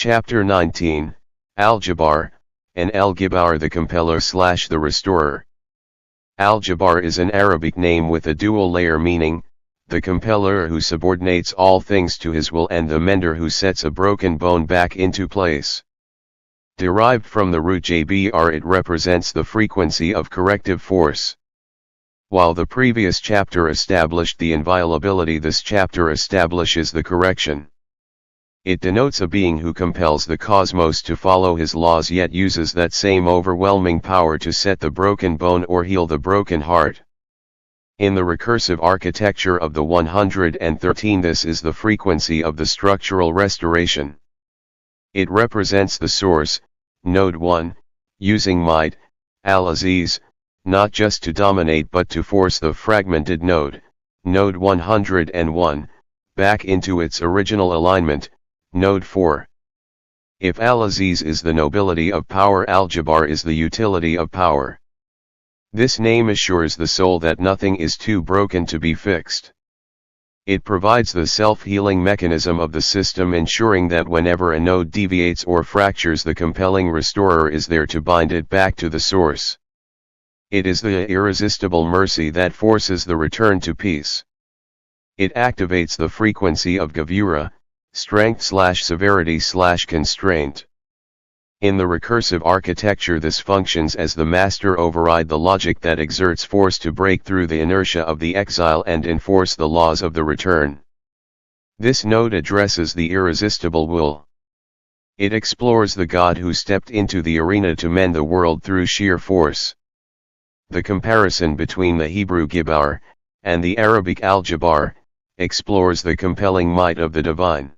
Chapter 19, Al-Jabbar, and Al-Gibbôr, the Compellor / the Restorer. Al-Jabbar is an Arabic name with a dual layer meaning, the Compellor who subordinates all things to his will and the mender who sets a broken bone back into place. Derived from the root Jabr, it represents the frequency of corrective force. While the previous chapter established the inviolability, this chapter establishes the correction. It denotes a being who compels the cosmos to follow his laws yet uses that same overwhelming power to set the broken bone or heal the broken heart. In the recursive architecture of the 113, this is the frequency of the structural restoration. It represents the source, node 1, using might, al-Aziz, not just to dominate but to force the fragmented node, node 101, back into its original alignment, node 4. If al-Aziz is the nobility of power, al-Jabbar is the utility of power. This name assures the soul that nothing is too broken to be fixed. It provides the self-healing mechanism of the system, ensuring that whenever a node deviates or fractures, the compelling restorer is there to bind it back to the source. It is the irresistible mercy that forces the return to peace. It activates the frequency of gavura, strength/severity/constraint. In the recursive architecture, this functions as the master override, the logic that exerts force to break through the inertia of the exile and enforce the laws of the return. This node addresses the irresistible will. It explores the God who stepped into the arena to mend the world through sheer force. The comparison between the Hebrew gibbôr and the Arabic al-Jabbar explores the compelling might of the divine.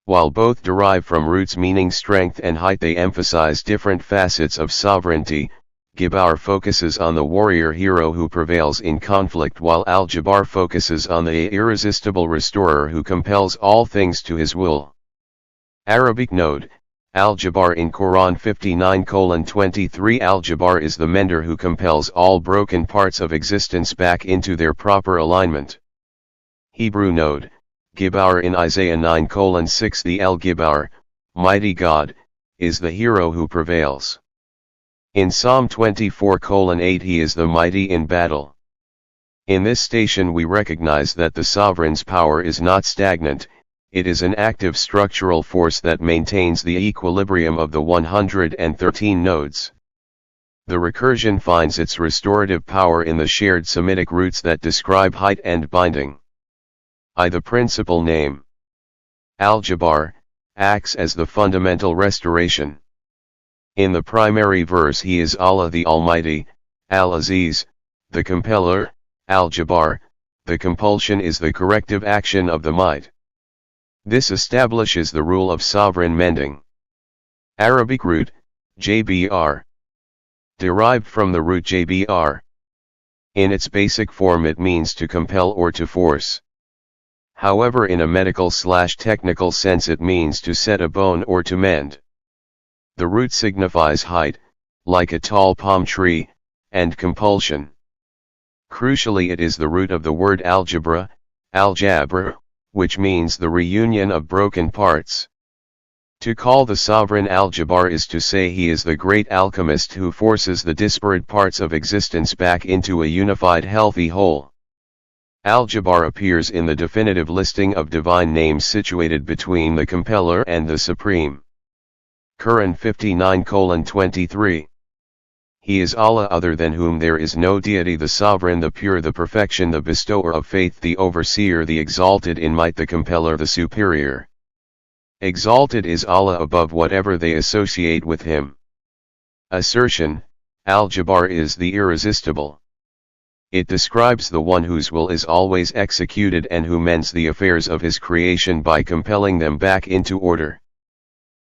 While both derive from roots meaning strength and height, they emphasize different facets of sovereignty. Gibbôr focuses on the warrior hero who prevails in conflict, while al-Jabbar focuses on the irresistible restorer who compels all things to his will. Arabic node, Al-Jabbar. In Quran 59:23, Al-Jabbar is the mender who compels all broken parts of existence back into their proper alignment. Hebrew node, Gibbôr. In Isaiah 9:6, the El-Gibbôr, mighty God, is the hero who prevails. In Psalm 24:8, he is the mighty in battle. In this station we recognize that the sovereign's power is not stagnant, it is an active structural force that maintains the equilibrium of the 113 nodes. The recursion finds its restorative power in the shared Semitic roots that describe height and binding. The principal name, Al-Jabbar, acts as the fundamental restoration. In the primary verse, he is Allah the Almighty, Al-Aziz, the Compellor, Al-Jabbar. The compulsion is the corrective action of the might. This establishes the rule of sovereign mending. Arabic root, Jabr. Derived from the root Jabr. In its basic form it means to compel or to force. However, in a medical/technical sense it means to set a bone or to mend. The root signifies height, like a tall palm tree, and compulsion. Crucially, it is the root of the word al-Jabr, al-Jabr, which means the reunion of broken parts. To call the sovereign al-Jabbar is to say he is the great alchemist who forces the disparate parts of existence back into a unified healthy whole. Al-Jabbar appears in the definitive listing of divine names situated between the Compellor and the Supreme. Quran 59:23. He is Allah, other than whom there is no deity, the sovereign, the pure, the perfection, the bestower of faith, the overseer, the exalted in might, the compellor, the superior. Exalted is Allah above whatever they associate with him. Assertion, Al-Jabbar is the irresistible. It describes the one whose will is always executed and who mends the affairs of his creation by compelling them back into order.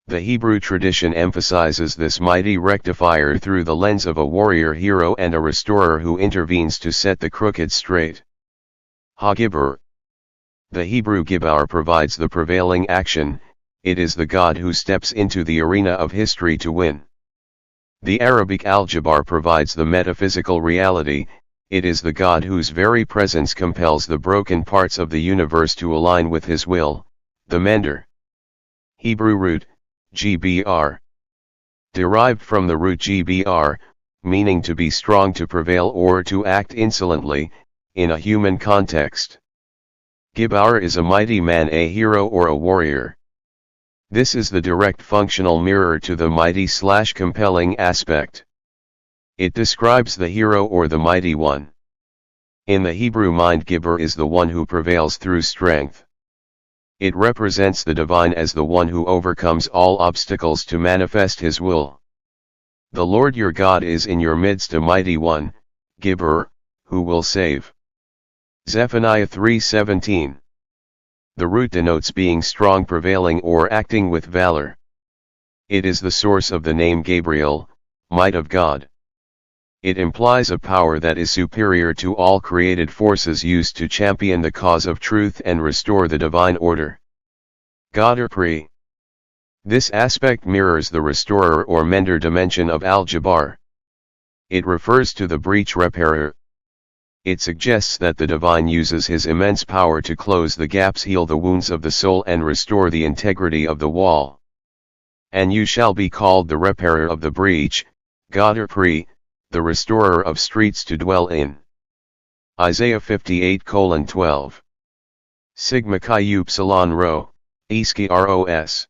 The Hebrew tradition emphasizes this mighty rectifier through the lens of a warrior hero and a restorer who intervenes to set the crooked straight. Ha-Gibbôr. The Hebrew gibbôr provides the prevailing action, it is the God who steps into the arena of history to win. The Arabic al-Jabbar provides the metaphysical reality, it is the God whose very presence compels the broken parts of the universe to align with his will, the mender. Hebrew root, GBR. Derived from the root GBR, meaning to be strong, to prevail, or to act insolently, in a human context. Gibbôr is a mighty man, a hero or a warrior. This is the direct functional mirror to the mighty/compelling aspect. It describes the hero or the mighty one. In the Hebrew mind, gibbôr is the one who prevails through strength. It represents the divine as the one who overcomes all obstacles to manifest his will. The Lord your God is in your midst, a mighty one, gibbôr, who will save. Zephaniah 3:17. The root denotes being strong, prevailing, or acting with valor. It is the source of the name Gabriel, might of God. It implies a power that is superior to all created forces used to champion the cause of truth and restore the divine order. Gibbôr. This aspect mirrors the restorer or mender dimension of Al-Jabbar. It refers to the breach repairer. It suggests that the divine uses his immense power to close the gaps, heal the wounds of the soul, and restore the integrity of the wall. And you shall be called the repairer of the breach, Gibbôr, the restorer of streets to dwell in. Isaiah 58:12. Sigma Chi Upsilon Rho, Iski Ros.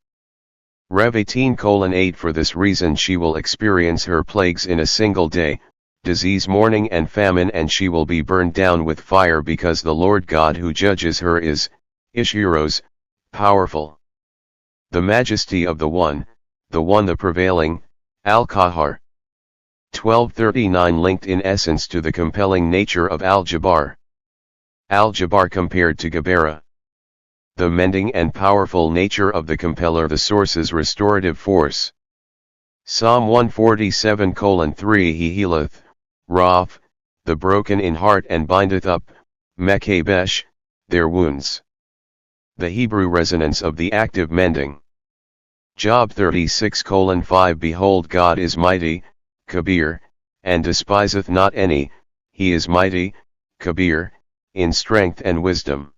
Rev 18:8. For this reason she will experience her plagues in a single day, disease, mourning, and famine, and she will be burned down with fire, because the Lord God who judges her is, Ishiros, powerful. The majesty of the one the prevailing, Al-Qahar. 1239. Linked in essence to the compelling nature of Al-Jabbar. Al-Jabbar compared to Gibbôr. The mending and powerful nature of the Compellor, the source's restorative force. Psalm 147:3. He healeth, Raph, the broken in heart, and bindeth up, Mekabesh, their wounds. The Hebrew resonance of the active mending. Job 36:5. Behold, God is mighty, Kabir, and despiseth not any, he is mighty, Kabir, in strength and wisdom.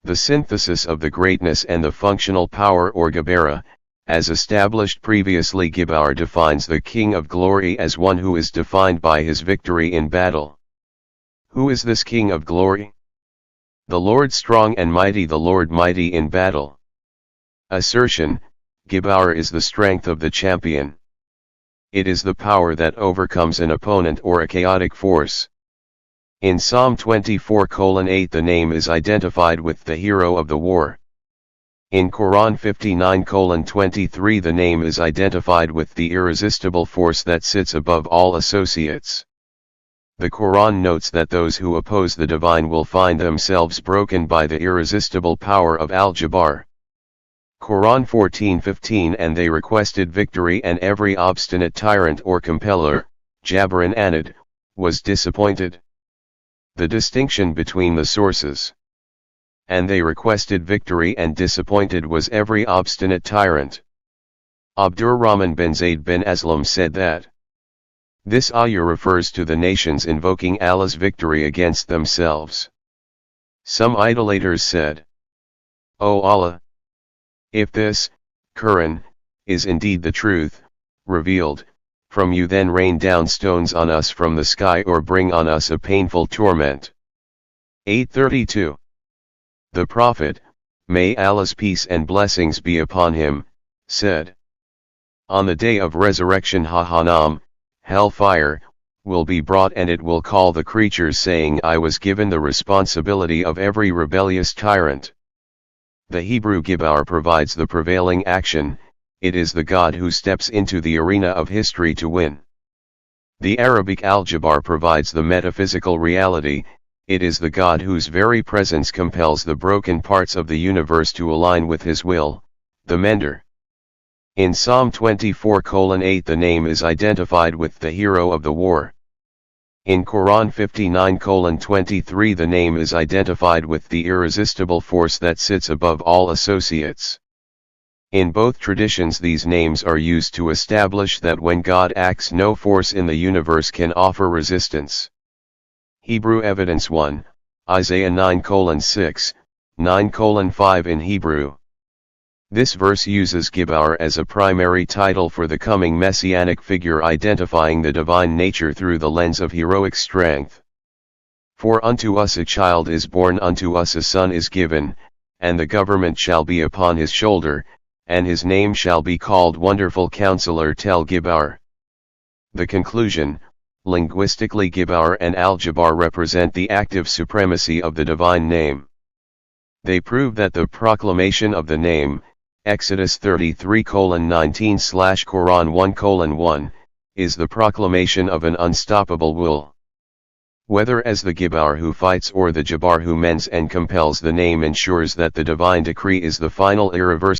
The synthesis of the greatness and the functional power, or Gibbôr, as established previously. Gibbôr defines the King of Glory as one who is defined by his victory in battle. Who is this King of Glory? The Lord strong and mighty, the Lord mighty in battle. Assertion: Gibbôr is the strength of the champion. It is the power that overcomes an opponent or a chaotic force. In Psalm 24:8 the name is identified with the hero of the war. In Quran 59:23 the name is identified with the irresistible force that sits above all associates. The Quran notes that those who oppose the divine will find themselves broken by the irresistible power of Al-Jabbar. Quran 14:15. And they requested victory, and every obstinate tyrant or compellor, Jabbaran Anad, was disappointed. The distinction between the sources. And they requested victory and disappointed was every obstinate tyrant. Abdurrahman bin Zayd bin Aslam said that this ayah refers to the nations invoking Allah's victory against themselves. Some idolaters said, O Allah! If this, Quran, is indeed the truth, revealed, from you, then rain down stones on us from the sky, or bring on us a painful torment. 832. The Prophet, may Allah's peace and blessings be upon him, said, on the day of resurrection Jahannam, hellfire, will be brought, and it will call the creatures, saying, I was given the responsibility of every rebellious tyrant. The Hebrew Gibbôr provides the prevailing action. It is the God who steps into the arena of history to win. The Arabic Al-Jabbar provides the metaphysical reality. It is the God whose very presence compels the broken parts of the universe to align with his will, the mender. In Psalm 24:8 the name is identified with the hero of the war. In Quran 59:23 the name is identified with the irresistible force that sits above all associates. In both traditions these names are used to establish that when God acts, no force in the universe can offer resistance. Hebrew evidence 1, Isaiah 9:6, 9:5 in Hebrew. This verse uses gibbôr as a primary title for the coming messianic figure, identifying the divine nature through the lens of heroic strength. For unto us a child is born, unto us a son is given, and the government shall be upon his shoulder, and his name shall be called Wonderful Counselor, Tel Gibbor. The conclusion: linguistically, gibbôr and Al-Jabbar represent the active supremacy of the divine name. They prove that the proclamation of the name, Exodus 33:19/Quran 1:1, is the proclamation of an unstoppable will. Whether as the gibbôr who fights or the jabbar who mends and compels, the name ensures that the divine decree is the final irreversible